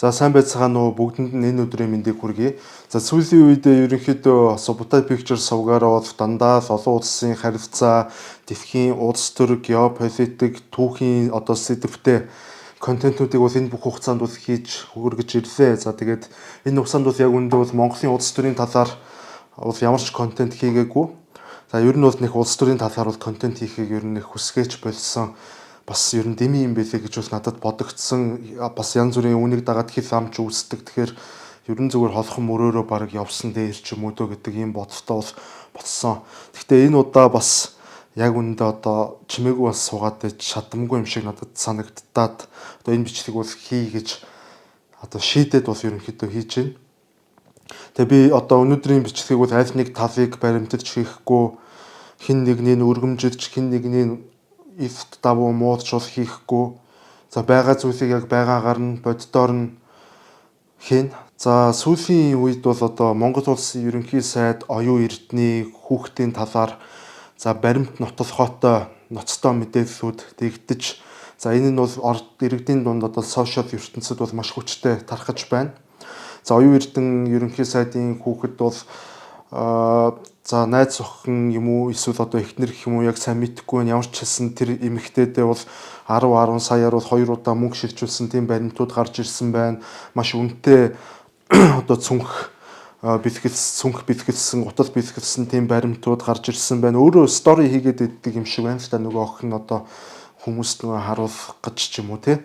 За сайн байцгаана уу бүгдэнд нь энэ өдрийн мэндийг хүргэе. За сүүлийн үед ерөнхийдөө Subotai Pictures сувгаараа дандаа олон улсын харилцаа, дэлхийн улс төр, геополитик, түүхийн одоо сэдвтэй контентуудыг бол энэ бүх хугацаанд бол хийж хөргөж ирлээ. За тэгээд энэ хугацаанд бол яг үндэ бол Монголын улс төрийн талаар бол ямар ч контент хийгээгүй. За ер нь бол нэг улс төрийн талаар бол контент хийхийг ер нь хүсгэж болсон. Бас ер нь дэми юм байлээ гэж бас надад бодогдсон. Бас янз бүрийн үнийг дагаад хэл амч үүсдэг. Тэгэхээр ер нь зүгээр холхон мөрөөрөө баг явсан дээр ч юм уу гэдэг ийм бодолтой бол ботсон. Гэхдээ энэ удаа бас яг үндэ одоо чимээгүй бас суугаад чадамгүй юм шиг надад санагдтаад одоо энэ бичлэг бол хий гэж одоо шийдээд бол ерөнхийдөө хийж байна. Тэгээ би одоо өнөөдрийн бичлэгийг бол аль нэг талыг баримтаж хийхгүй, хин нэгний өргөмжилж, хин нэгний ифт давуу муудч бол хийхгүй. За байгаа зүйлийг яг байгаагаар нь боддоор нь хийн. За сүүлийн үед бол одоо Монгол улсын ерөнхий сайд оюун эрдний хүүхдийн талаар за баримт нотлохотой ноцтой мэдээллүүд дэгдэж, за энэ нь бол иргэдийн дунд одоо сошиал ертөнцид бол маш хүчтэй тархаж байна. За оюун эрдэн ерөнхий сайдын хүүхэд бол за найз охин юм уу эсвэл одоо эхнэр гэх юм уу яг сайн мэдэхгүй байна. Ямар ч хэлсэн тэр эмэгтэйдээ бол 10 саяар бол 2 удаа мөнгө шилжүүлсэн тийм баримтууд гарч ирсэн байна. Маш үнэтэй одоо цүнх бэлгэлсэн, гутал бэлгэлсэн тийм баримтууд гарч ирсэн байна. Өөрөө стори хийгээд иддэг юм шиг байна л та, нөгөө охин одоо хүмүүст нөгөө харуулах гэж ч юм уу тий.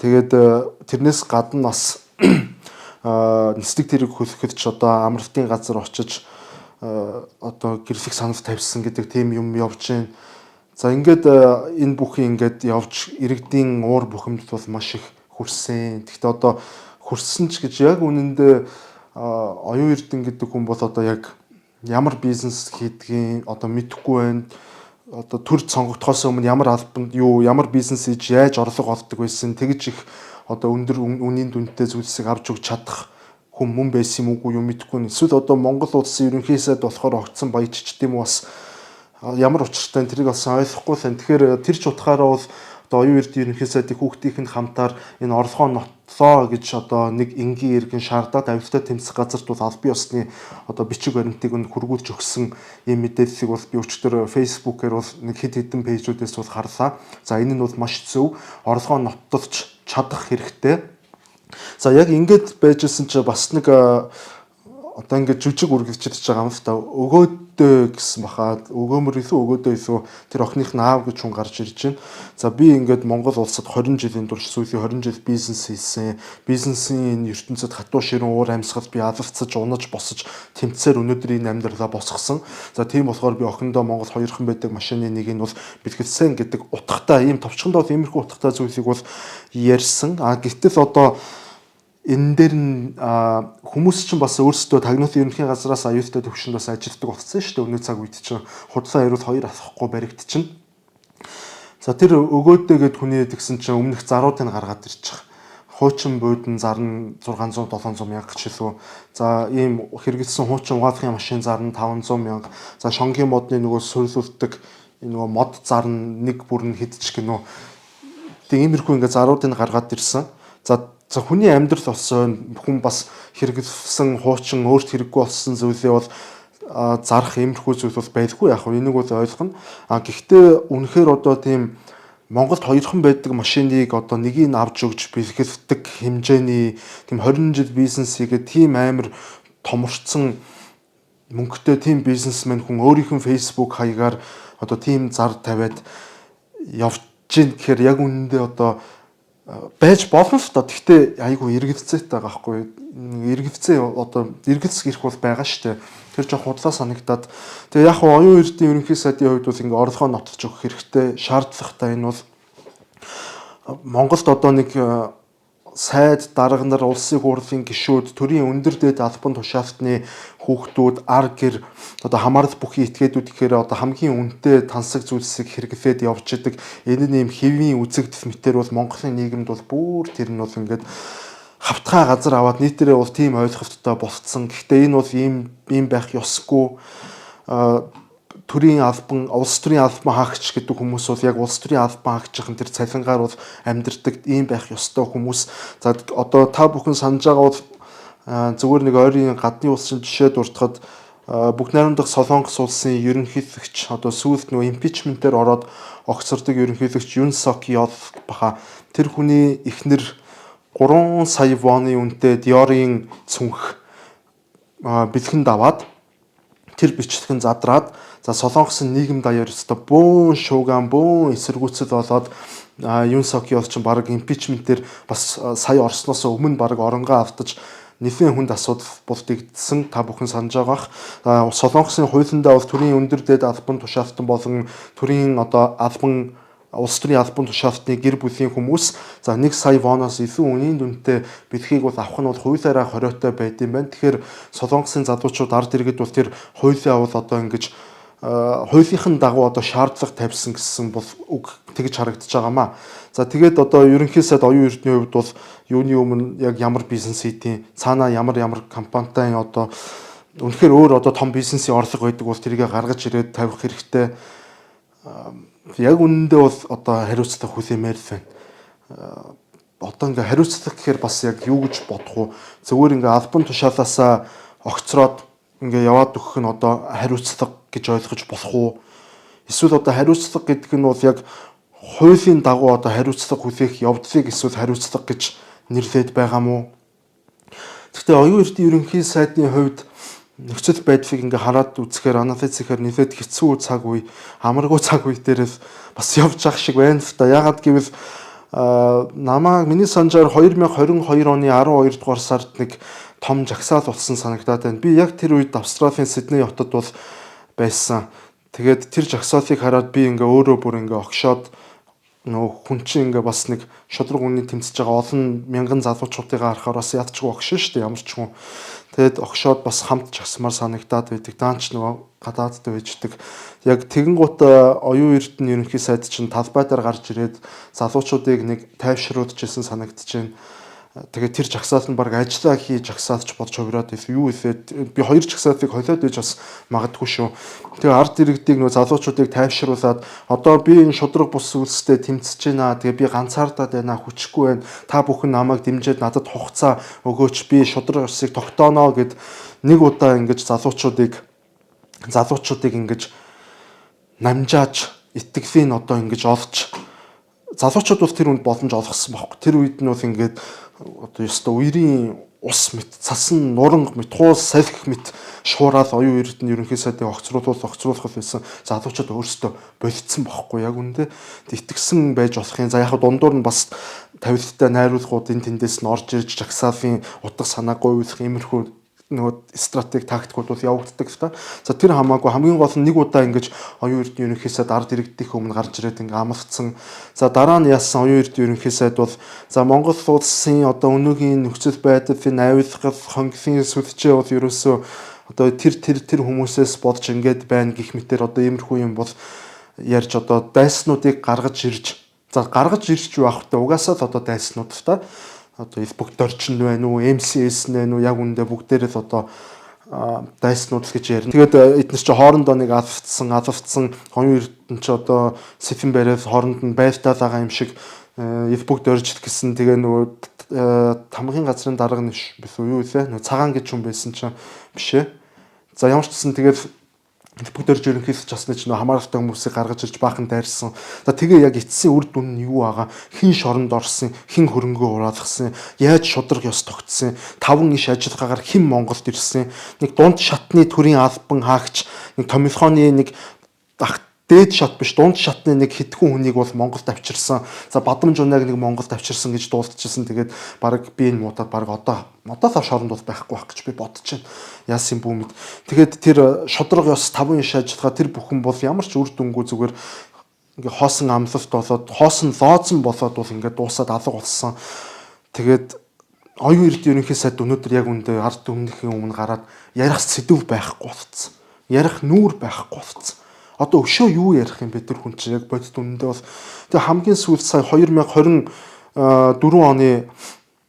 Тэгээд тэрнээс гадна бас нислэг тэрэг хөлөхөд ч одоо амралтын газар очиж одоо гэрлэх санал тавьсан гэдэг тийм юм явж байна. За ингээд энэ бүхэн ингээд явж иргэдийн уур бухимд бол маш их хүрсэн. Гэхдээ одоо хүрсэн ч гэж яг үнэндээ оюун эрдэн гэдэг хүн бол одоо яг ямар бизнес хийдгийг одоо мэдэхгүй байна. Одоо төр сонгогдохоос өмнө ямар албанд ямар бизнес хийж яаж орлого олдог байсан, тэгж их одоо өндөр үнийн дүнтэй зүйлсийг авч өгч чадах хүн мөн байсан юм уу мэдэхгүй. Эсвэл одоо Монгол улсын ерөнхий сайд болохоор огцсон баяжч тийм бас ямар учиртай тэрийг бас ойлгохгүй л. Тэгэхээр тэр ч утгаараа бол одоо оюун эрдэнэ ерөнхий сайдын хүүхдийнх нь хамтаар энэ орлогоо нотлоо гэж одоо нэг энгийн иргэн шаардаад авилтаа тэмцэх газарт бол аль бие усны одоо бичиг баримтыг нь хургуулж өгсөн ийм мэдээллийг бол би өчтөр фейсбүүкээр бол нэг хэд хэдэн пэйжүүдээс бол харлаа. За энэ нь бол маш зөв, орлогоо нотлож чадах хэрэгтэй. За яг ингэж байжсэн чи бас нэг одоо ингэж жүжиг үргэлжлэж байгаа юм л та. Өгөөдөө гэсэн баха, өгөөмөр илүү өгөөдөө илүү тэр охиных нь аав гэж хүн гарч ирж байна. За би ингээд Монгол улсад 20 жилийн турш сүүлийн 20 жил бизнес хийсэн. Бизнесийн ертөнцид хатуу ширүүн уур амьсгал би алавцаж, унаж, босож тэмцээр өнөөдрийн амьдралаа босгосон. За тийм болохоор би охиндоо Монгол хоёрхан байдаг машины нэг нь бол бэлгэлсэн гэдэг утгатай, ийм товчхондоо иймэрхүү утгатай зүйлсийг бол ярьсан. Гэтэл одоо энэ дээр нь хүмүүс чинь бас өөрсдөө тагнуулын ерөнхий газраас аюултай төвшөнд бас ажилладаг болсон шүү дээ. Өнөө цаг үед чинь худлаа хариул 2 авахгүй баригдчихна. За тэр өгөөдөө гэд хүний тэгсэн чинь өмнөх заруудыг гаргаад ирчих. Хуучин буудан зарна 600 700 мянга ч илүү. За ийм хэрэгэлсэн хуучин угаалгын машин зарна 500 мянга. За шонгийн модны нөгөө суйлуулдаг нөгөө мод зарна нэг бүр нь хэдчих гинөө. Тэг иймэрхүү ингээ заруудыг гаргаад ирсэн. За хүний амьдрал болсон хүн бас хэрэгэлсэн хуучин өөрт хэрэггүй болсон зүйлээ бол зарах иймэрхүү зүйл бол байлгүй яг нь энийг бол ойлгоно. Гэхдээ үнэхээр одоо тийм Монголд хоёрхан байдаг машиныг одоо нэгийг авч өгч бэлгэлдэг хэмжээний тийм 20 жил бизнес хийгээд тийм амар томорцсон мөнгөтэй тийм бизнесмен хүн өөрийнх нь фейсбુક хаягаар одоо тийм зар тавиад явж гин гэхээр яг үнэндээ одоо байж болно л та. Гэхдээ айгүй эргэлзээтэй байгаа байхгүй. Эргэлзээ одоо эргэлзэх ирэх бол байгаа штэ. Тэр жоох худлаа санагдаад. Тэгээ яг оюун эрдэнэ ерөнхий сайдын хувьд бол ингээ орлогоо нотолж өгөх хэрэгтэй. Шаардлагатай энэ бол Монголд одоо нэг сайд дарга нар, улсын хурлын гишүүд, төрийн өндөр дэд албан тушаалтны хүүхдүүд, ар гэр одоо хамаарал бүхий этгээдүүд гэхээр одоо хамгийн үнэтэй тансаг зүйлсийг хэрэглээд явж идэг. Энэ нэм хэвийн үзэгдэл мэтэр бол Монголын нийгэмд бол бүр тэр нь бол ингээд хавтгай газар аваад нийтээрээ бол тийм ойлголттой болцсон. Гэхдээ энэ бол ийм байх ёсгүй. төрийн албан, улс төрийн албан хаагч гэдэг хүмүүс бол яг улс төрийн албан хаагчийн тэр цалингаар бол амьдардаг ийм байх ёстой хүмүүс. За одоо та бүхэн санаж байгаа бол зүгээр нэг ойрын гадны улсын жишээ дуртахад бүгд найрамдах Солонгос улсын ерөнхийлөгч одоо сүүлд нөгөө импичментээр ороод огцордог ерөнхийлөгч Юн Сок Ёл баха. Тэр хүний эхнэр 3 сая воны үнэтэй Диорын цүнх бэлгэнд аваад тэр бичлэгэн задраад за Солонгосын нийгэм даяар өстө бөөн шууган бөөн эсэргүүцэл болоод Юн Сок Ёл ч баг импичментээр бас сая орсноос өмнө баг оронгоо автаж нэлийн хүнд асуудал булдагдсан та бүхэн санаж байгаах. Солонгосын хуулиндаа бол төрийн өндөр дээд албан тушаалтан болон төрийн одоо албан улс төрийн албан тушаалтны гэр бүлийн хүмүүс за 1 сая воноос илүү үнийн дүнтэй бэлгийг бол авах нь бол хуулиараа хориотой байд юм байна. Тэгэхээр Солонгосын залуучууд ард иргэд бол тэр хуулиа бол одоо ингэж хуулийнхын дагуу одоо шаардлага тавьсан гэсэн бол үг тэгж харагдаж байгаамаа. За тэгээд одоо ерөнхий сайд оюун эрдний хувьд бол юуны өмнө яг ямар бизнес хийдیں, цаанаа ямар компанитай одоо үнэхээр өөр одоо том бизнесийн орлого байдаг бол тэрийг гаргаж ирээд тавих хэрэгтэй. Яг үнэндээ бол одоо хариуцлага хүлээмээр л байна. Одоо ингээ хариуцлага гэхээр бас яг юу гэж бодох уу? Зөвхөн ингээ албан тушаалаасаа огцроод ингээ яваад өгөх нь одоо хариуцлага гэж ойлгож болох уу? Эсвэл одоо хариуцлага гэдэг нь бол яг хуулийн дагуу одоо хариуцлага хүлээх явдлыг эсвэл хариуцлага гэж нэрлээд байгаа мó. Гэхдээ оюун эрдийн ерөнхий сайдын хувьд нөхцөл байдлыг ингээ хараад үзэхээр анализхээр нэлээд хэцүү цаг үе, амаргүй цаг үе дээрээс бас явж ах шиг байна л та. Ягаад гэвэл миний санджаар 2022 оны 12 дугаар сард нэг том жагсаал болсон санагдаад байна. Би яг тэр үед Австралийн Сидней хотод бол байсан. Тэгээд тэр жагсаалыг хараад би ингээ өөрөө бүр ингээ огшоод нөө хүн чинь ингээ бас нэг шудраг үнийн тэмцэж байгаа олон мянган залуучуудыг харахаар бас ядчгүй огшин шүү дээ ямар ч хүн. Тэгэд огшоод бас хамт жагсмаар санагдаад байдаг. Даанч нөгөө гадаадд байждаг. Яг тэгэн гут оюун эрдэнэ ерөнхий сайд чинь талбайдаар гарч ирээд залуучуудыг нэг тайвшруулжсэн санагдаж байна. Тэгээд тэр жагсаал нь баг ажиллаа хийж жагсаалч болж хувираад байсан. Юу вэ? Би хоёр жагсаалыг холиод байж бас магадгүй шүү. Тэгээ ард иргэдийг нөө залуучуудыг тайвшруулад одоо би энэ шудраг бус үлстэй тэмцэж байна. Тэгээ би ганцаардаад байна, хүчгүй байна. Та бүхэн намайг дэмжиж надад хугацаа өгөөч. Би шудраг усыг тогтооно гэд нэг удаа ингэж залуучуудыг ингэж намжааж итгэлийн одоо ингэж олж залуучууд бол тэр үнд боломж олгосон байхгүй. Тэр үед нь бол ингээд одоо ёстой үерийн ус мэт цасан нуранг мэт хуус салхи мэт шуурал оюун эрдэнэ ерөнхий сайдын огцруулах байсан залуучууд өөрсдөө болцсон байхгүй яг үндэ итгэсэн байж болохын. За яг дундуур нь бас тавилттай найруулгууд энэ тэндээс нь орж ирж жагсаалын утга санаагүй үйлх иймэрхүү нөгөө стратеги тактикууд бол явагддаг л та. За тэр хамаагүй хамгийн гол нь нэг удаа ингэж оюун эрдэнэ ерөнхий сайд ард иргэдийнх өмнө гарч ирээд ингээ амлцсан. За дараа нь яасан оюун эрдэнэ ерөнхий сайд бол за Монгол улсын одоо өнөөгийн нөхцөл байдлыг найруулах хонглын сүлжээ бол ерөөсөө одоо тэр хүмүүсээс бодж ингээд байна гэх мэтэр одоо иймэрхүү юм бол ярьж одоо дайснуудыг гаргаж ирж юу авах вэ? Угаасаа л одоо дайснууд л та. Одоо бүгд орчин байна уу, MCS нэ үү яг үндэ бүгдээрээ л одоо дайснууд гэж ярина. Тэгээд эдгээр чи хоорондоо нэг алфцсан оюун эрдэнэ чи одоо сэфэн бариад хооронд нь байлтаад байгаа юм шиг бүгд орж гэсэн. Тэгээ нөгөө тамгын газрын дарга нэш биш үү юу вэ? Нөгөө цагаан гэж хүн байсан чинь биш ээ. За ямар ч гэсэн тэгээд бүгд орж ерөнхийдөө ч басна ч нөө хамааралтай хүмүүсийг гаргаж ирж баахан дайрсан. За тэгээ яг эцсийн үр дүн нь юу байгаа? Хин шоронд орсон, хин хөрөнгөө ураалгасан, яаж шудраг ёс тогтсон, 5 иш ажиллагаагаар хэн Монголд ирсэн, нэг дунд шатны төрийн албан хаагч, нэг томилхооны нэг дээд шат биш дунд шатны нэг хэдхэн хүнийг бол Монголд авчирсан. За Бадамж унаг нэг Монголд авчирсан гэж дуулдчихсан. Тэгээд баг би энэ муудаад баг одоо л шоронд бол байхгүй байх гэж би бодож байна. Яасан бүүмэд. Тэгээд тэр шудраг ёс 5 иш ажиллагаа тэр бүхэн бол ямар ч үр дүнгүй зүгээр ингээ хоосон амлалт болоод хоосон лоозон болоод бол ингээ дуусаад алга болсон. Тэгээд оюун эрдэнэ ерөнхий сайд өнөөдөр яг үндэ ард өмнөхийн өмнө гараад ярих сэдв байхгүй болцсон. Ярих нүүр байхгүй болцсон. Одоо өшөө юу ярих юм бэ тэр хүн чинь яг бодит үнэндээ бол тэгээ хамгийн сүүлд сая 2024 оны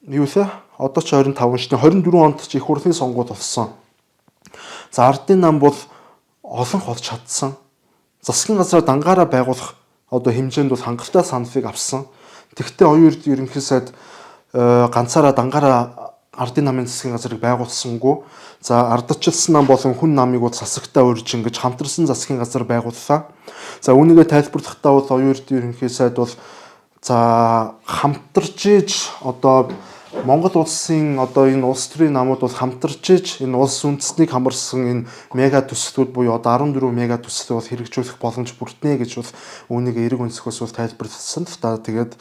юу вэ? Одоо ч 25 шний 24 онд ч их хурлын сонгуул болсон. За ардын нам бол олон холж чадсан. засгийн газраа дангаараа байгуулах одоо хэмжээнд бол хангалттай саналыг авсан. Тэгвэл оюун эрдэнэ ерөнхий сайд ганцаараа дангаараа ардын намын засгийн газрыг байгуулсангүй. За ардчилсан нам болон хүн намыг бол засагтаа урьж ингэж хамтарсан засгийн газар байгууллаа. За үүнийгээ тайлбарлахдаа бол оюун эрдэнэ ерөнхий сайд бол за хамтарч иж одоо Монгол улсын одоо энэ улс төрийн намууд бол хамтарч иж энэ улс үндэснийг хамарсан энэ мега төслүүд буюу одоо 14 мега төслийг бол хэрэгжүүлэх боломж бүрднэ гэж бол үүнийг эерэг үндэсгээс бол тайлбарласан л та. Тэгээд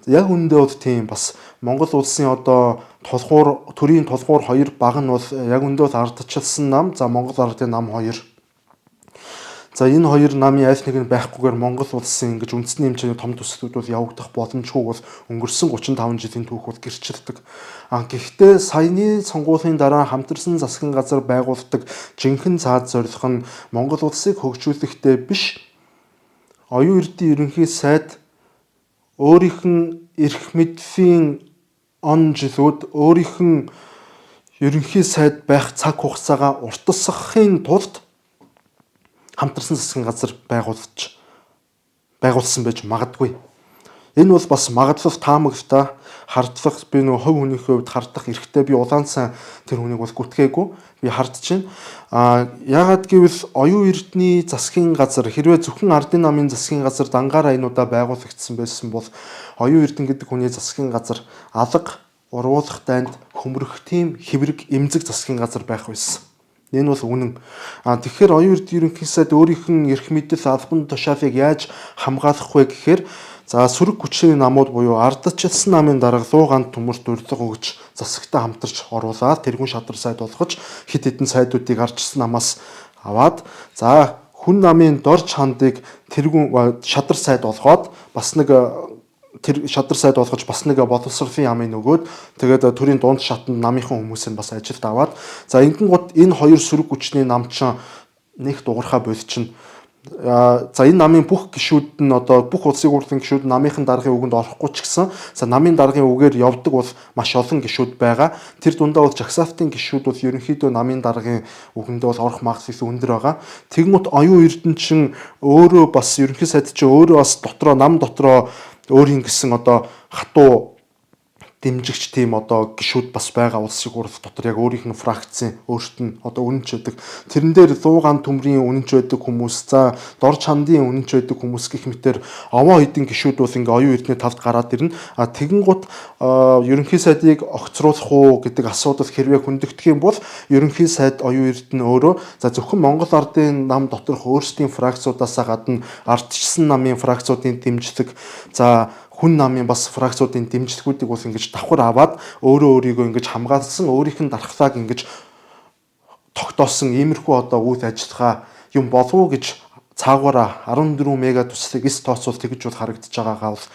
яг үндэ бол тийм бас Монгол улсын одоо төрийн тулгуур 2 баг нь бол яг үндэ бол ардчилсан нам, за Монгол ардын нам 2. За энэ хоёр намын аль нэг нь байхгүйгээр Монгол улсын ингэж үндэсний хэмжээний том төслүүд бол явагдах боломжгүй бол өнгөрсөн 35 жилийн түүх бол гэрчилдэг. Гэхдээ саяны сонгуулийн дараа хамтарсан засгийн газар байгуулдаг жинхэнэ цаад зорилго нь Монгол улсыг хөгжүүлэхтэй биш, оюун эрдэнэ ерөнхий сайд өөрийнх нь эрх мэдлийн он жилүүд өөрийнх нь ерөнхий сайд байх цаг хугацаагаа уртасгахын тулд хамтарсан засгийн газар байгуулсан байж магадгүй. Энэ бол бас магадлал таамагтай хардлах би хувь хүнийхээ хувьд хардах эрхтэй би улаан цай тэр хүнийг бол гүтгээгүй би хардж байна. Яагаад гэвэл оюун эрдэнэ засгийн газар хэрвээ зөвхөн ардын намын засгийн газар дангаараа энэ удаа байгуулагдсан байсан бол оюун эрдэнэ гэдэг хүний засгийн газар алга, урвуулах дайнд хөмрөх тийм хэврэг эмзэг засгийн газар байх байсан. Энэ бол үнэн. Тэгэхээр оюун эрдэнэ ерөнхий сайд өөрийнх нь эрх мэдэл албан тушаалыг яаж хамгаалах вэ гэхээр за сөрөг хүчний намууд буюу ардчилсан намын дарга 100 ганц төмөрт урилга өгч засагтаа хамтарч оруулаад тэргүүн шадар сайд болгож хэд хэдэн сайдуудыг ардчилсан намаас аваад за хүн намын дор чандыг тэргүүн шадар сайд болгоод бас нэг тэр шадар сайд болгож бас нэг боловсролын ямыг нөгөөд тэгээд төрийн дунд шатанд намынхан хүмүүсийг бас ажилд аваад за ингэнгუთ энэ хоёр сөрөг хүчний нам чинь нэг дуурхаа болчихно. За энэ намын бүх гишүүд нь одоо бүх улсын хурлын гишүүд намынхан даргын үгэнд орохгүй ч гэсэн за намын даргын үгээр явдаг бол маш олон гишүүд байгаа. Тэр дундаа бол жагсаалтын гишүүд бол ерөнхийдөө намын даргын үгэндээ бол орох магадлал өндөр байгаа. Тэгмэд оюун эрдэнэ чин өөрөө бас ерөнхий сайд чинь өөрөө бас дотроо нам дотроо өөрийн гэсэн одоо хатуу дэмжигч тийм одоо гишүүд бас байгаа улсын хурл дотор яг өөрийнх нь фракцийн өөрт нь одоо үнэнч байдаг. Тэрэн дээр 100 ганц төмрийн үнэнч байдаг хүмүүс, за дор чандын үнэнч байдаг хүмүүс гэх мэтэр овоо хэдин гишүүд бол ингээ оюун эрдэнэ талд гараад ирнэ. Тэгэнгუთ ерөнхий сайдыг огцруулах уу гэдэг асуудал хэрвээ хөндөгдөх юм бол ерөнхий сайд оюун эрдэнэ өөрөө за зөвхөн Монгол ардын нам доторх өөрсдийн фракцуудаас гадна ардчилсан намын фракцуудын дэмжлэг за хүн намын бас фракцуудын дэмжлэгүүдийг бол ингэж давхар аваад өөрийгөө ингэж хамгаалсан өөрийнх нь дархлааг ингэж тогтоосон иймэрхүү одоо үйл ажиллагаа юм болов уу гэж цаагаараа 14 мега төслийг эс тооцвол тэгж бол харагдаж байгаагаа бол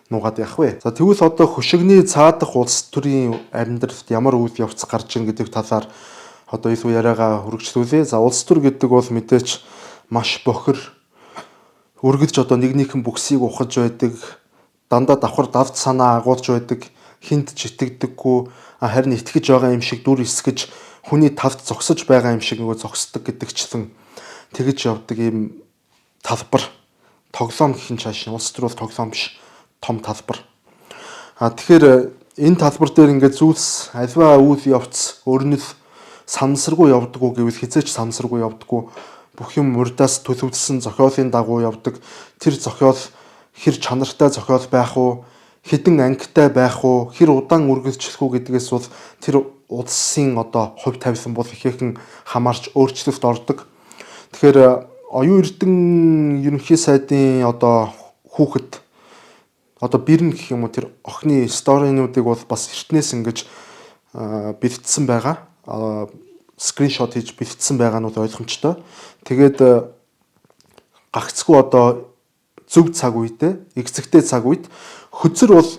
нугаад явах вэ. За тэгвэл одоо хөшигний цаадах улс төрийн амьдралд ямар үйл явц гарч ийн гэдэг талаар одоо илүү яриагаа хүргэжлүүлээ. За улс төр гэдэг бол мэдээч маш бохир үргэлж одоо нэгнийхэн бүксийг ухаж байдаг, дандаа давхар давд санаа агуулж байдаг, хинт ч итгэдэггүй, харин итгэж байгаа юм шиг дүр эсгэж хүний талд зогсож байгаа юм шиг нөгөө зогсдог гэдэгчлэн тэгж явдаг ийм талбар тоглоом гэх юм чааш улс төр бол тоглоом биш, том талбар. Тэгэхээр энэ талбар дээр ингээд зүйлс альва үйл явц өөрнөл санамсаргүй явдаггүй гэвэл хизээч санамсаргүй явдаггүй, бүх юм урдаас төлөвлөсөн зохиолын дагуу явдаг. Тэр зохиол хэр чанартай зохиол байх уу, хэдэн ангитай байх уу, хэр удаан үргэлжлэх үү гэдгээс бол тэр улсын одоо хувь тавилан бол ихээхэн хамаарч өөрчлөлт ордог. Тэгэхээр оюун эрдэнэ ерөнхий сайдын одоо хүүхэд одоо бэрн гэх юм уу тэр охины сторинуудыг бол бас эртнээс ингэж бэлдсэн байгаа. Скриншот хийж бэлдсэн байгаа нь ойлгомжтой. Тэгээд гагцгүй одоо зөв цаг үедээ, экзэгтэй цаг үед хөзөр бол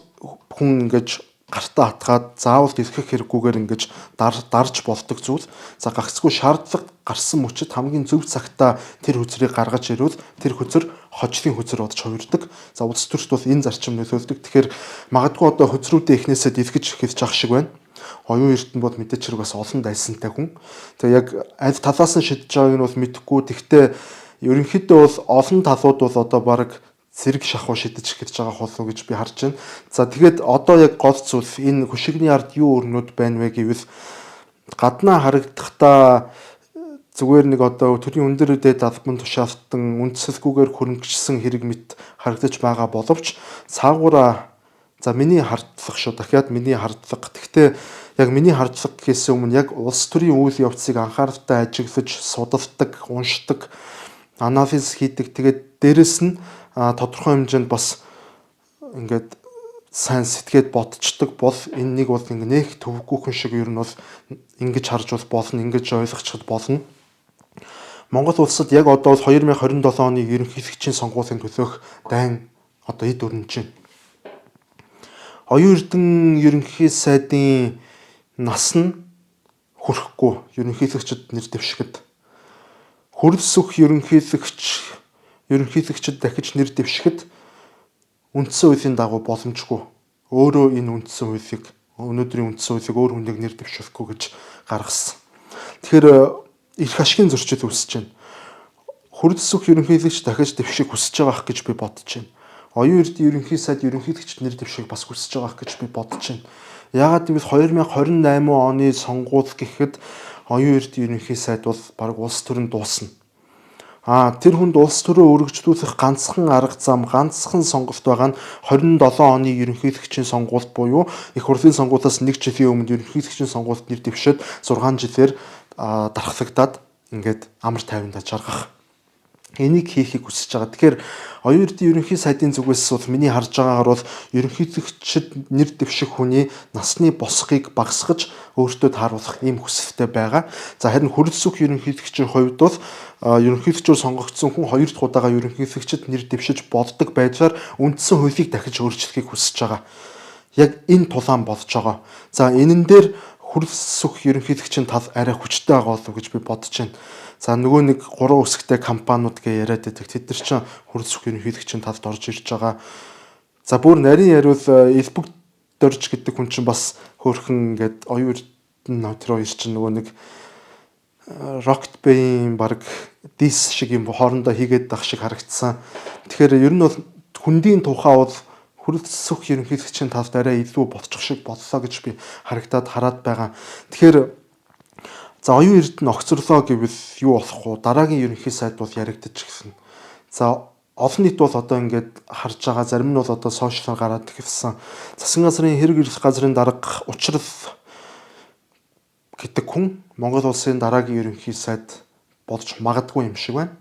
хүн ингэж гартаа атгаад заавал дэлгэх хэрэггүйгээр ингэж дарж болдог зүйл. За гагцгүй шаардлага гарсан мөчид хамгийн зөв цагтаа тэр хөзрийг гаргаж ирвэл тэр хөзөр хожлын хөзөр болж хувирдаг. За улс төрт бол энэ зарчим нөлөөлдөг. Тэгэхээр магадгүй одоо хөзрүүдээ эхнээсээ дэлгэж эхэлж ах шиг байна. Оюун эрдэнэ бол мэдээч хэрэг бас олон дайсантай хүн. Тэгээ яг аль талаас нь шидэж байгааг нь бол мэдэхгүй. Тэгтээ ерөнхийдөө бол олон талууд бол одоо баг зэрэг шахуу шидэж эхэлж байгаа болов гэж би харж байна. За тэгээд одоо яг гол зүйл энэ хөшигний ард юу өрнөд байна вэ гэвэл гаднаа харагдахдаа зүгээр нэг одоо төрийн өндөр үдээд албан тушаалтан үндсэлгүйгээр хөрөнгөжсөн хэрэг мэт харагдаж байгаа боловч цаагаараа за миний хардлага шүү дахиад миний хардлага. Гэхдээ яг миний хардлага гэхээс өмнө яг улс төрийн үйл явцыг анхааралтай ажиглаж судалдаг, уншдаг, анализ хийдэг. Тэгээд дээрэс нь тодорхой хэмжээнд бас ингээд сайн сэтгээд бодцдог бол энэнийг бол ингэ нэг төвөггүйхэн шиг ер нь бол ингэж харж бол болно, ингэж ойлгочиход болно. Монгол улсад яг одоо 2027 оны ерөнхийлөгчийн сонгуулийн төлөөх дайн одоо эд өрнөж байна. Оюун эрдэнэ ерөнхий сайдын нас нь хүрэхгүй ерөнхийлөгчд нэр дэвшгэд хөрөлсөх ерөнхийлөгчд дахиж нэр дэвшгэд үндсэн хуулийн дагуу боломжгүй. Өөрөө энэ үндсэн хуулийг өнөөдрийн үндсэн хуулийг өөр хүнийг нэр дэвшүүлэхгүй гэж гаргасан. Тэгэхээр их ашигын зөрчил үүсэж байна. Хөрөлсөх ерөнхийлөгч дахиж дэвших хүсэж байгаах гэж би бодож байна. Оюун эрдэнэ ерөнхий сайд ерөнхийлөгч нэр дэвших бас хүсэж байгаах гэж би бодож байна. Яагаад гэвэл 2028 оны сонгуул гэхэд оюун эрдэнэ ерөнхий сайд бол баг улс төрөнд дуусна. Тэр хүнд улс төрөө өргөжлүүлэх ганцхан арга зам, ганцхан сонголт байгаа нь 27 оны ерөнхийлөгчийн сонгуульд буюу их хурлын сонгуулиас 1 жилийн өмнө ерөнхийлөгчийн сонгуульд нэр дэвшээд 6 жилээр дарахлагдаад ингээд амар тайванд жаргах. Энийг хийхийг хүсэж байгаа. Тэгэхээр оюун эрдэнэ ерөнхий сайдын зүгээс бол миний харж байгаагаар бол ерөнхийлөгчд нэр дэвших хүний насны босхийг багасгаж өөртөө тааруулах ийм хүсэлтэй байгаа. За харин хөрөлсөх ерөнхийлөгчийн хувьд бол ерөнхийлөгчөөр сонгогдсон хүн 2 дахь удаага ерөнхийлөгчд нэр дэвшиж болдог байдлаар үндсэн хуулийг дахиж өөрчлөхийг хүсэж байгаа. Яг энэ тулаан болж байгаа. За энэн дээр хөрөлсөх ерөнхийлөгчийн тал арай хүчтэй байгаа болов гэж би бодож байна. За нөгөө нэг 3 үсгтэй компаниуд гээ яриад байдаг. Тэд нар чинь хөрөлсөх ерөнхийлөгчийн талд орж ирж байгаа. За бүр нарийн яриул элбэг дөрж гэдэг хүн чинь бас хөөрхөн ингээд оюун эрдэнэ тэр хоёр чинь нөгөө нэг Rocket Bay-ийн баг дис шиг юм хоорондоо хийгээд байх шиг харагдсан. Тэгэхээр ер нь бол хүндийн тухай бол хөрөлсөх ерөнхийлөгчийн талд арай илүү болчих шиг боллоо гэж би хараад байгаа. Тэгэхээр за оюун эрдэнэ огцорлоо гэвэл юу болох вэ? Дараагийн ерөнхий сайд бол яригдчих гисэн. За олон нийт бол одоо ингээд харж байгаа зарим нь бол одоо сошиалаар гараад ирсэн. Засгийн газрын хэрэг эрх газрын дарга Учрал гэдэг хүн Монгол улсын дараагийн ерөнхий сайд болж магадгүй юм шиг байна.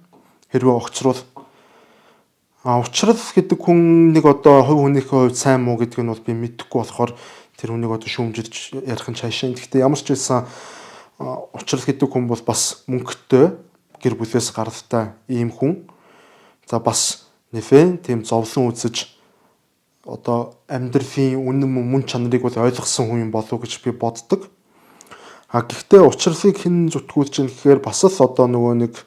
Хэрвээ огцрол Учрал гэдэг хүн нэг одоо хувь хүнийхээ хувьд сайн муу гэдг нь бол би мэдэхгүй болохоор тэр хүнийг одоо шүүмжилж ярих нь цаашаа. Гэхдээ ямар ч байсан Учрал гэдэг хүн бол бас мөнгөтэй гэр бүлээс гаралтай ийм хүн. За бас нэфэ тийм зовлон үзэж одоо амьдралын үнэн мөн чанарыг бол ойлгосон хүн юм болов уу гэж би боддог. Гэхдээ Учралыг хэн зүтгүүлж ийн гэхээр бас л одоо нөгөө нэг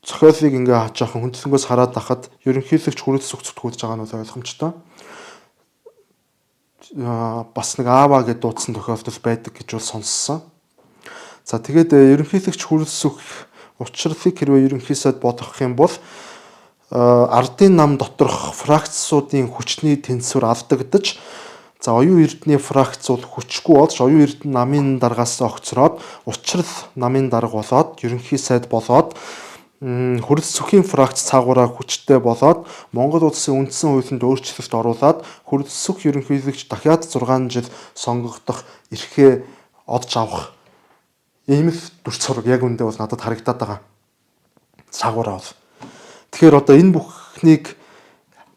зохиолыг ингээ хаачихсан хөндлөнгөөс хараад байхад ерөнхийлөгч хөрөлсөх зүтгүүлж байгаа нь ойлгомжтой. Бас нэг аава гэдээ дуудсан тохиолдол байдаг гэж бол сонссон. За тэгээд ерөнхийлөгч хөрөлсөх Учралыг хэрвээ ерөнхий сайд бодох юм бол ардын нам доторх фракцуудын хүчний тэнцвэр алдагдаж за оюун эрдэнэ фракц бол хүчгүй болж оюун эрдэнэ намын даргаас огцроод Учрал намын дарга болоод ерөнхий сайд болоод хөрөлсөхийн фракц цаагаараа хүчтэй болоод Монгол улсын үндсэн хуулинд өөрчлөлт оруулаад хөрөлсөх ерөнхийлөгч дахиад 6 жил сонгогдох эрхээ олж авах ийм л дүр зураг яг үндэ бол надад харагдаад байгаа. Цаагаараа бол. Тэгэхээр одоо энэ бүхнийг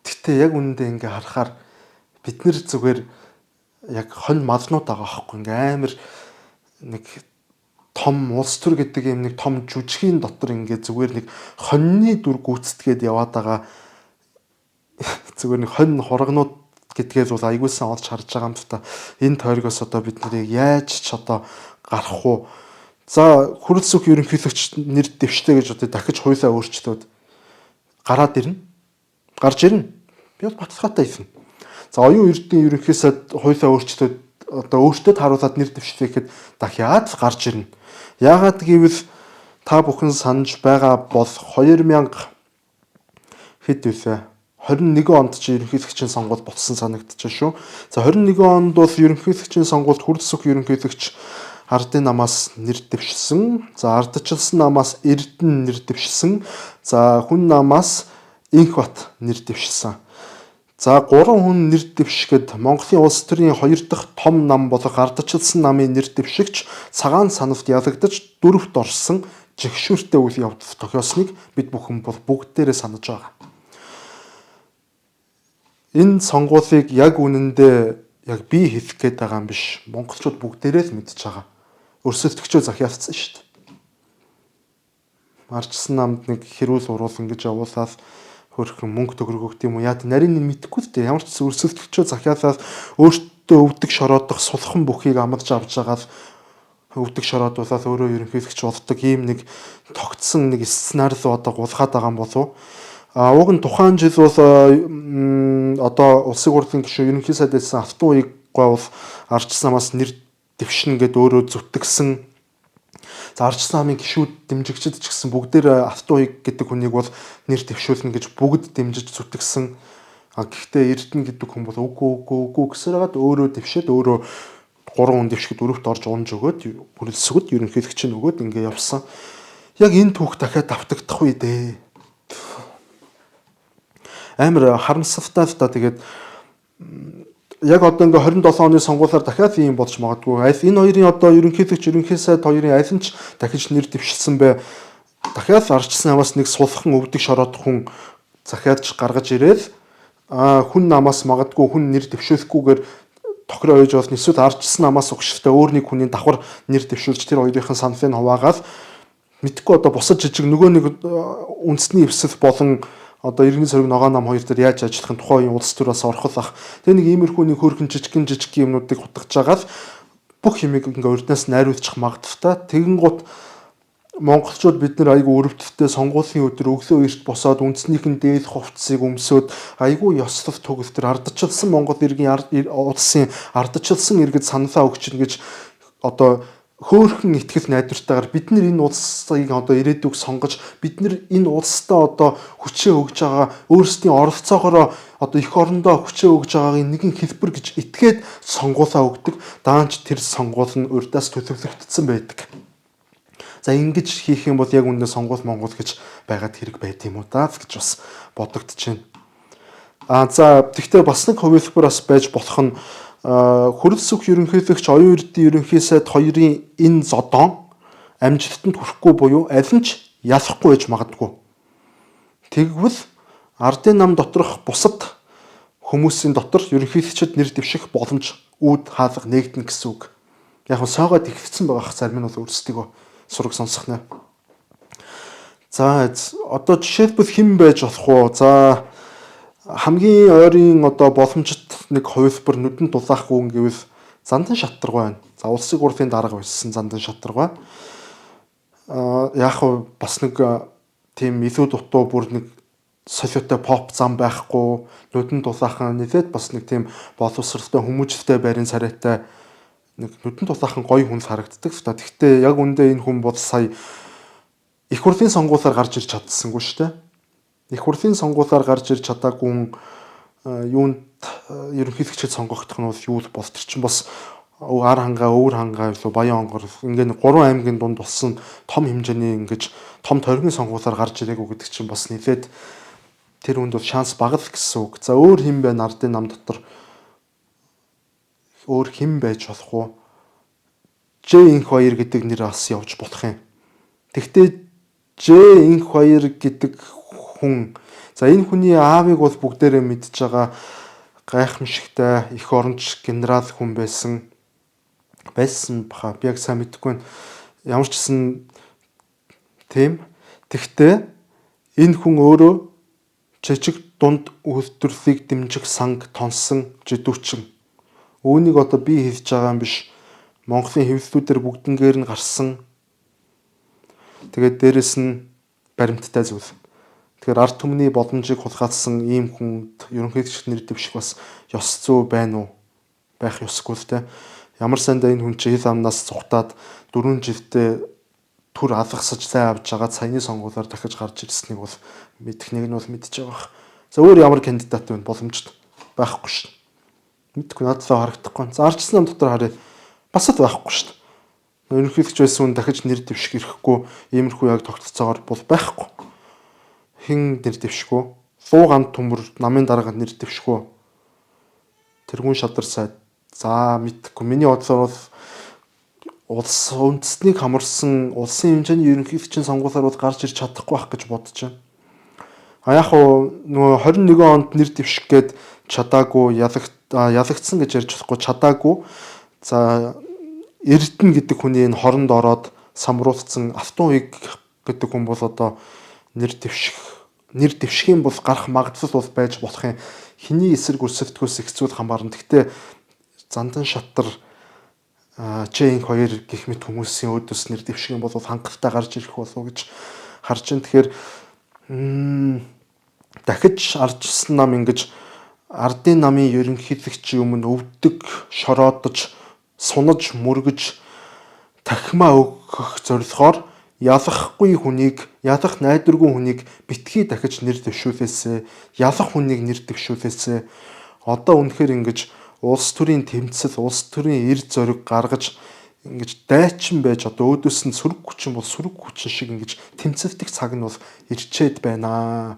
гэхдээ яг үндэ ингээ харахаар бид нэр зүгээр яг хонь малнууд байгаа байхгүй ингээ амар нэг том улс төр гэдэг юм нэг том жүжигний дотор ингээ зүгээр нэг хоньны дүр гүйцэтгээд яваад байгаа зүгээр нэг хонь хурагнууд гэдгээс бол аягуулсан олж харж байгаа юм л та. Энэ тойргоос одоо бид нарыг яаж ч одоо гарах уу? За хөрөлсөх ерөнхийлөгч нэр дэвштэй гэж одоо дахиж хуулиа өөрчлөөд гараад ирнэ. Гарч ирнэ. Би бол баталгаатай хэлнэ. За оюун эрдэнэ ерөнхий сайд хуулиа өөрчлөөд одоо өөртөө харуулад нэр дэвшлээ гэхэд дахиад гарч ирнэ. Яагаад гэвэл та бүхэн санаж байгаа бол 2000 хэд вэ? 21 онд чи ерөнхийлөгчийн сонгуульд болсон санагдчихэ шүү. За 21 онд бол ерөнхийлөгчийн сонгуульд хүрэлцэх ерөнхийлөгч Ардын намаас нэр дэвшсэн. За ардчилсан намаас Эрдэнэ нэр дэвшсэн. За хүн намаас Инхбат нэр дэвшсэн. За 3 хүн нэр дэвшгэд Монголын улс төрийн 2 дахь том нам болох ардчилсан намын нэр дэвшигч цагаан санавт ялагдаж дөрөвт орсон жигшүүртэй үйл явдал тохиолсныг бид бүхэн бүгдээрээ санаж байгаа. Энэ сонгуулийг яг үнэндээ яг би хийх гээд байгаа юм биш. Монголчууд бүгдээрээ л мэдж байгаа. Өрсөлдөгчөө захиалцсан шүү дээ. Ардчилсан намд нэг хэрүүл уруул ингэж явуулаад хөрхөн мөнгө төгрөгөх тийм үү? Яа нарийн мэдэхгүй л дээ. Ямар ч өрсөлдөгчөө захиалаад өөртөө өвдөг шороодох сулхан бүхийг амлаж авч байгаа өвдөг шороодуулаад өөрөө ерөнхийлөгч болдог ийм нэг тогтсон нэг сценарий руу одоо гулгаад байгаа юм болов уу? Уг нь тухайн жил бол одоо улсын хурлын гишүүн ерөнхий сайд байсан Автууыг бол ардчилсан намаас нэр дэвшнэ гэд өөрөө зүтгэсэн. За ардчилсан намын гишүүд дэмжигчид ч гэсэн бүгдээр Автууыг гэдэг хүнийг бол нэр дэвшүүлнэ гэж бүгд дэмжиж зүтгэсэн. Гэхдээ Эрдэнэ гэдэг хүн бол үгүй гэсээр хагаад өөрөө дэвшээд өөрөө 3 хүн дэвшгэд дөрөвт орж унж өгөөд хүрэлцгүүд ерөнхийлөгч нь өгөөд ингэ явсан. Яг энэ түүх дахиад давтагдах үе дээ. Амар харамсалтай л да. Тэгээд яг одоо ингээ 27 оны сонгуулиар дахиад ийм болж магадгүй. Аль энэ хоёрын одоо ерөнхийлөгч ерөнхий сайд хоёрын аль нь ч дахиж нэр дэвшилсэн бай. Дахиад ардчилсан намаас нэг сулхан өвдөг шороод хүн захиалж гаргаж ирээд хүн намаас магадгүй хүн нэр дэвшүүлэхгүйгээр тохироо ойж болно. Эсвэл ардчилсан намаас угшилтай өөр нэг хүний давхар нэр дэвшүүлж тэр хоёрын саналыг хуваагаад мэдхгүй одоо бусад жижиг нөгөө нэг үндэсний эвсэл болон одоо иргэний цэрэг ногоо нам хоёр дээр яаж ажиллах нь тухайн улс төрөөс орхол ах. Тэгээ нэг иймэрхүү нэг хөөрхөн жижиг юмнуудыг хутгаж агаад бүх юмыг ингээ урднаас найруулчих магадaltaй. Тэгэн гут монголчууд бид нар айгүй өрөвдөлтөй сонгуулийн өдөр өглөө эрт босоод үндснийхэн дээл хувцсыг өмсөөд айгүй ёслол төгөлтөр ардчилсан Монгол иргэн улсын ардчилсан иргэд саналаа өгч ингэж одоо хөөхөн итгэл найдвартайгаар бид нар энэ улсыг одоо ирээдүг сонгож бид нар энэ улстай одоо хүчээ өгж байгаа өөрсдийн оролцоогоор одоо эх орондоо хүчээ өгж байгаагийн нэгэн хэлбэр гэж итгээд сонгуулаа өгдөг. Даанч тэр сонгуул нь урьдаас төлөвлөгдсөн байдаг. За ингэж хийх юм бол яг үндэ сонгуул Монгол гэж байгаад хэрэг байд юм уу даа гэж бас бодогдож байна. За тэгвэл бас нэг хувилбар бас байж болох нь хүрэлцэх ерөнхийлөгч оюун эрдийн ерөнхий сайд хоёрын энэ зодон амжилтанд хүрэхгүй буюу аль нь ч ялахгүй байж магадгүй. Тэгвэл ардын нам доторх бусад хүмүүсийн дотор ерөнхийлөгчд нэр дэвших боломж үүд хаалга нээгдэнэ гэсэн үг. Яг нь сойгоод ихсэн байгаа зарим нь бол өөрсдөө сураг сонсох нэ. За одоо жишээлбэл хэн байж болох вэ? За хамгийн ойрын одоо боломжит нэг хувилбар нүдэн дулаахгүй гэвэл Зандан Шатаргай байна. За улсын хурлын дарга байсан Зандан Шатаргай. Яг бас нэг тийм илүү дутуу бүр нэг солиотой поп зам байхгүй, нүдэн дулаахан нэлээд бас нэг тийм боловсралтай хүмүүжлтэй байрын царайтай нэг нүдэн дулаахан гоё хүн харагддаг. Гэхдээ яг үндэ энэ хүн бол сая их хурлын сонгуулиар гарч ирж чадсангүй шүү дээ. Их хурлын сонгуулиар гарч ирж чадаагүй юунд ерөнхийлөгчд сонгогдох нь бол юу л бол тэр чинь бас ар хангаа, өвөр хангаа илүү Баян онгор ингээд 3 аймгийн дунд болсон том хэмжээний ингэж том торгийн сонгуулиар гарч ирээгүй гэдэг чинь бас нэлээд тэр хүнд бол шанс бага л гэсэн үг. За өөр хэн бэ ардын нам дотор өөр хэн байж болох вэ? Ж Инх2 гэдэг нэр бас явж болох юм. Тэгтээ Ж Инх2 гэдэг хүн за энэ хүний аавыг бол бүгдээрээ мэдж байгаа гайхамшигтай их оронч генерал хүн байсан баха. Би яг сайн мэдэхгүй байна. Ямар ч гэсэн тийм. Тэгтээ энэ хүн өөрөө жижиг дунд үйлдвэрлэлийг дэмжих санг тонсон жидүүчин. Үүнийг одоо би хэлж байгаа юм биш. Монголын хэвлэлүүдээр бүгднгээр нь гарсан. Тэгээд дээрэс нь баримттай зүйл. Тэгэхээр ард түмний боломжийг хулгайлсан ийм хүнд ерөнхийлөгч нэр дэвших бас ёс зүй байна уу? Байх ёсгүй л те. Ямар сандаа энэ хүн чинь хил амнаас цухтаад 4 жилдээ төр алгасаж зай авч байгаа саяны сонгуулиар дахиж гарч ирснийг бол мэдэх нэг нь бол мэдж байгаа. За өөр ямар кандидат вэ? Боломжтой байхгүй шүү дээ. Мэдхгүй надад харагдахгүй. За ардчилсан нам дотор харъя. Бас л байхгүй шүү дээ. Ерөнхийлөгч байсан хүн дахиж нэр дэвших ирэхгүй, иймэрхүү яг тогтолцоогоор бол байхгүй. Хэн нэр дэвшгүй? 100 ганц төмөр намын дараагаар нэр дэвшгүй. Тэргүүн шадар сайд. За мэдхгүй. Миний бодлоор бол улс үндэстнийг хамарсан улсын хэмжээний ерөнхийлөгчийн сонгуулиар бол гарч ирж чадахгүй байх гэж бодож байна. Яг уу нөгөө 21 онд нэр дэвших гээд чадаагүй ялагдсан гэж ярьж болохгүй чадаагүй. За Эрдэнэ гэдэг хүний энэ хоронд ороод самруулцсан автоуиг гэдэг хүн бол одоо нэр дэвших юм бол гарах магадлал бол байж болох юм. Хиний эсрэг өрсөлдөхөөс ихцүүл хамаарна. Гэхдээ Зандан Шатар Чэнг хоёр гэх мэт хүмүүсийн өөдөөс нэр дэвших юм бол хангалттай гарч ирэх болов уу гэж харж байна. Тэгэхээр дахиж ардчилсан нам ингэж ардын намын ерөнхийлөгчийн өмнө өвдөг, шороодож, сунаж, мөргөж тахимаа өгөх зорилгоор ялахгүй хүнийг, ялах найдваргүй хүнийг битгий дахиж нэр дэвшүүлээсэ, ялах хүнийг нэр дэвшүүлээсэ. Одоо үнэхээр ингэж улс төрийн тэмцэл, улс төрийн эр зориг гаргаж ингэж дайчин байж одоо өөдөөс нь сөрөг хүчин бол сөрөг хүчин шиг ингэж тэмцэлдэх цаг нь бол ирчээд байна.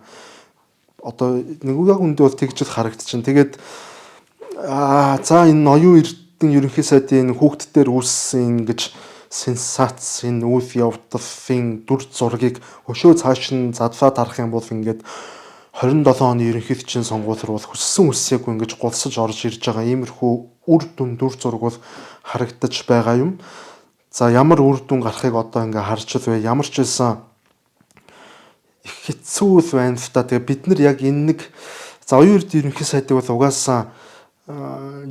Одоо нэг яг үндэ бол тэгж л харагдчихэв. Тэгээд за энэ ноён Эрдэнэ ерөнхий сайдын хүүхдтээр үүссэн ингэж сенсац энэ үйл явдлын дүр зургийг өшөө цааш нь задлаад харах юм бол ингээд 27 оны ерөнхийлөгчийн сонгуулиар бол хүссэн үсээгүй ингэж голсож орж ирж байгаа иймэрхүү үр дүн дүр зураг бол харагдаж байгаа юм. За ямар үр дүн гарахыг одоо ингээ харж л бай. Ямар ч байсан их хэцүү л байна л та. Тэгээ бид нар яг энэ нэг за оюун ерөнхий сайдыг бол угаасаа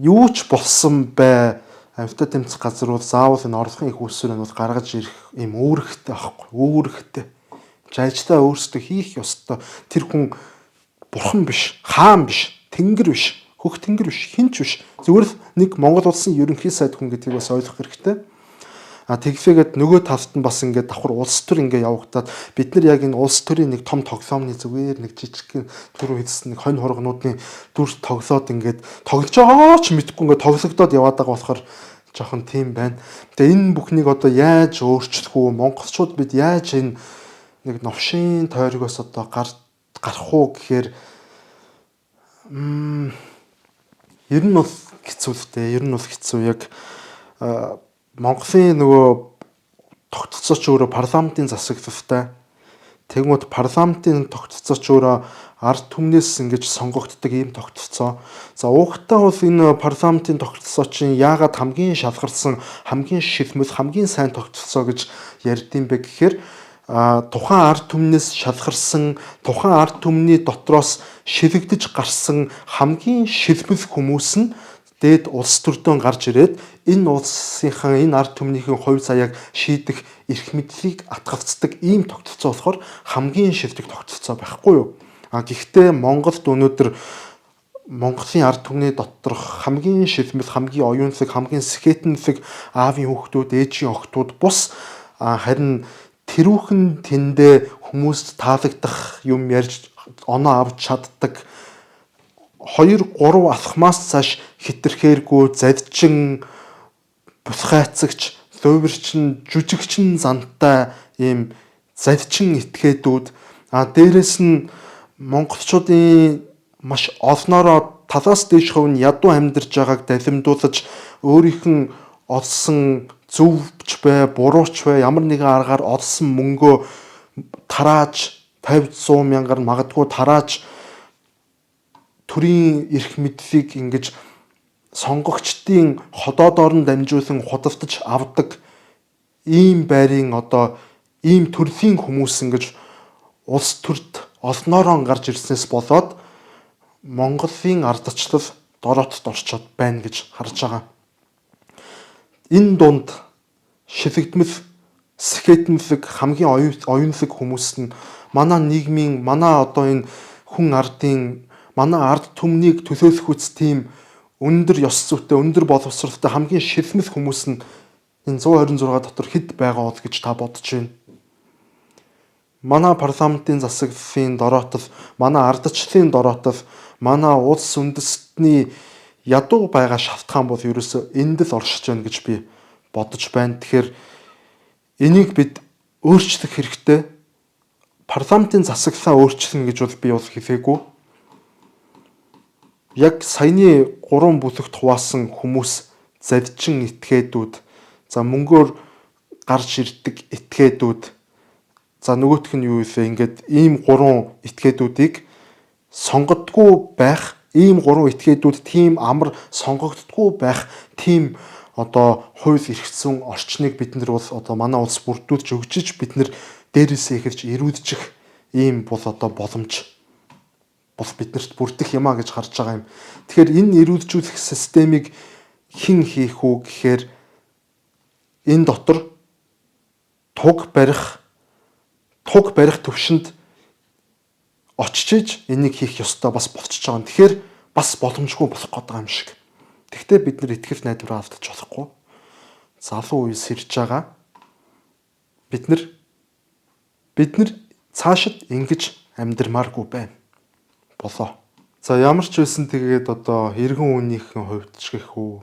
юу ч болсон бай амьтад тэмцэх газар бол заавал энэ орлогын их үүсвэрийг бол гаргаж ирэх юм үүрэгтэй байхгүй. Үүрэгтэй. Жайжтай өөрсдөө хийх ёстой. Тэр хүн бурхан биш, хаан биш, тэнгэр биш, хөх тэнгэр биш, хинч биш. Зүгээр л нэг Монгол улсын ерөнхий сайд хүн гэдгийг бас ойлгох хэрэгтэй. Тэгэхлээгээд нөгөө талд нь бас ингээд давхар улс төр ингээд явагдаад бид нар яг энэ улс төрийн нэг том тоглоомны зүгээр нэг жижиг түрүү хэлсэн нэг хонь хургнуудын дүр тоглоод ингээд тоглож байгаа ч мэдгүй ингээд тоглогдоод яваад байгаа болохоор жоохон тийм байна. Тэгээ энэ бүхнийг одоо яаж өөрчлөх үү? Монголчууд бид яаж энэ нэг новшийн тойрогоос одоо гарах уу гэхээр ер нь бол хэцүүтэй. Ер нь бол хэцүү яг Монголын нөгөө тогтолцооч өөрөө парламентын засаглалтай. Тэгмүүд парламентын тогтолцооч өөрөө ард түмнээс ингэж сонгогддог ийм тогтолцоо. За уухтаа бол энэ парламентын тогтолцоочийн яагаад хамгийн шалгарсан, хамгийн шилмэл, хамгийн сайн тогтолцоо гэж ярьдсан бэ гэхээр тухайн ард түмнээс шалгарсан, тухайн ард түмний дотроос шилэгдэж гарсан хамгийн шилмэл хүмүүс нь дээд улс төрдөө гарч ирээд энэ улсынхаа энэ ард түмнийхэн хувь заяаг шийдэх эрх мэдлийг атгавцдаг ийм тогтолцоо болохоор хамгийн шилдэг тогтолцоо байхгүй юу? Гэхдээ Монголд өнөөдөр Монголын ард түмний доторх хамгийн шилмэл, хамгийн оюунлаг, хамгийн сэхэтэнлэг аавын хүүхдүүд, ээжийн охтууд бус харин тэрүүхэн тэндээ хүмүүст таалагдах юм ярьж оноо авч чаддаг 2-3 алхмаас цааш хитрхээргүй задчин бусгайцагч луйвэрчин жүжигчин зантай ийм задчин этгээдүүд дээрэс нь монголчуудын маш олноороо талаас дээш хувь нь ядуу амьдарч байгааг далимдуулж өөрийнх нь олсон зөвч бай, бурууч бай ямар нэгэн аргаар олсон мөнгөө тарааж 50-100 мянгаар магадгүй тарааж төрийн эрх мэдлийг ингэж сонгогчдын ходоодоор нь дамжуулан худалдаж авдаг ийм байрын одоо ийм төрлийн хүмүүс ингэж улс төрд олноороо гарч ирснээс болоод Монголын ардчлал дороотод орчод байна гэж харж байгаа. Энэ дунд шилэгдмэл сэхэтэнлэг хамгийн оюунлаг хүмүүс нь манай нийгмийн манай одоо энэ хүн ардын манай ард түмнийг төлөөлөх үс тийм өндөр ёс зүйтэй өндөр боловсралтай хамгийн шилмэл хүмүүс нь энэ 126 дотор хэд байгаа бол гэж та бодож байна? Манай парламентын засаглалын дороотол, манай ардчлалын дороотол, манай улс үндэстний ядуу байгаа шалтгаан бол ерөөсөө энд л оршиж байна гэж би бодож байна. Тэгэхээр энийг бид өөрчлөх хэрэгтэй. Парламентын засаглалаа өөрчлөнө гэж бол би бол хэлээгүй. Яг саяны 3 бүлэгт хуваасан хүмүүс задчин этгээдүүд, за мөнгөөр гарч ирдэг этгээдүүд, за нөгөөх нь юу вэ? Ингээд ийм 3 этгээдүүдийг сонгодгүй байх, ийм 3 этгээдүүд тийм амар сонгогддгүй байх тийм одоо хууль эрх зүйн орчныг бид нар бол одоо манай улс бүрдүүлж өгчиж бид нар дээрээсээ эхэлж эрүүдчих ийм бол одоо боломж бол биднэрт бүрдэх юмаа гэж харж байгаа юм. Тэгэхээр энэ эрүүджүүлэх системийг хэн хийх үү гэхээр энэ дотор туг барих төвшөнд очиж энийг хийх ёстой бас болчихж байгаа юм. Тэгэхээр бас боломжгүй болох гэдэг юм шиг. Тэгвэл бид нар итгэл найдвараа алдаж болохгүй. Залуу үе сэрж байгаа. Бид нар цаашид ингэж амьдрмааргүй байна. Болоо. За ямар ч байсан тэгээд одоо иргэн үнийхэн хувьд ч гэх үү,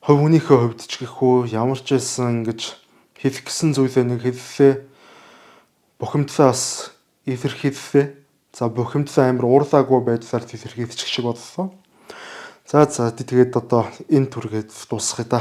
хувь хүнийхээ хувьд ч гэх үү, ямар ч байсан ингэж хэлэх гэсэн зүйлээ нэг хэллээ. Бухимдлаа бас илэрхийллээ. За бухимдлаа амар уурлаагүй байдлаар илэрхийлчих шиг боллоо. За тэгээд одоо энэ түргээд дуусгая да.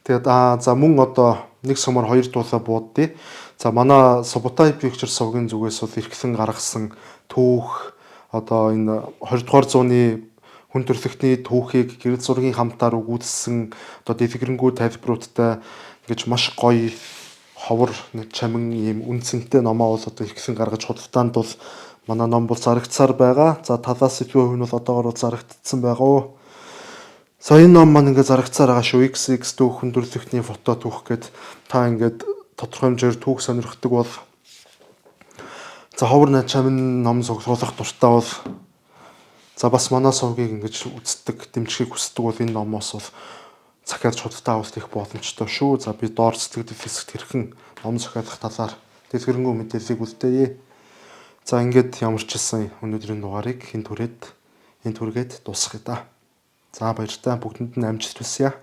Тэгээд за мөн одоо нэг сумаар 2 дуулаа буудъя. За манай Subotai Pictures совгийн зүгээс бол эрхлэн гаргасан түүх одоо энэ 20 дугаар зууны хүн төрөлхтний түүхийг гэрэл зургийн хамтаар өгүүлсэн одоо дэлгэрэнгүй тайлбаруудтай ингэж маш гоё ховор нэг чамин ийм үнцэнтэй номоо бол одоо эрхлэн гаргаж худалдаанд бол манай ном бол зарагдсаар байгаа. За талаас илүү хувь нь бол одоогоор зарагдсан байгаа. За энэ ном маань ингээд зарагдсаар байгаа шүү. XX түүх хүн төрөлхтний фото түүх гэд та ингээд тодорхой хэмжээр түүх сонирхдаг бол за ховор чамин ном зохиолох дуртай бол за бас манай сувгийг ингэж үздэг, дэмжихийг хүсдэг бол энэ номоос бол захиалж худалдаа авалт их боломжтой шүү. За би доор сэтгэл хэсэгт хэрхэн ном зохиолох талаар дэлгэрэнгүй мэдээллийг үлдээе. За ингээд ямар ч хэлсэн өнөөдрийн дугаарыг энэ түргээд дуусгая да. За баярлалаа. Бүгдэнд нь амжилт хүсье.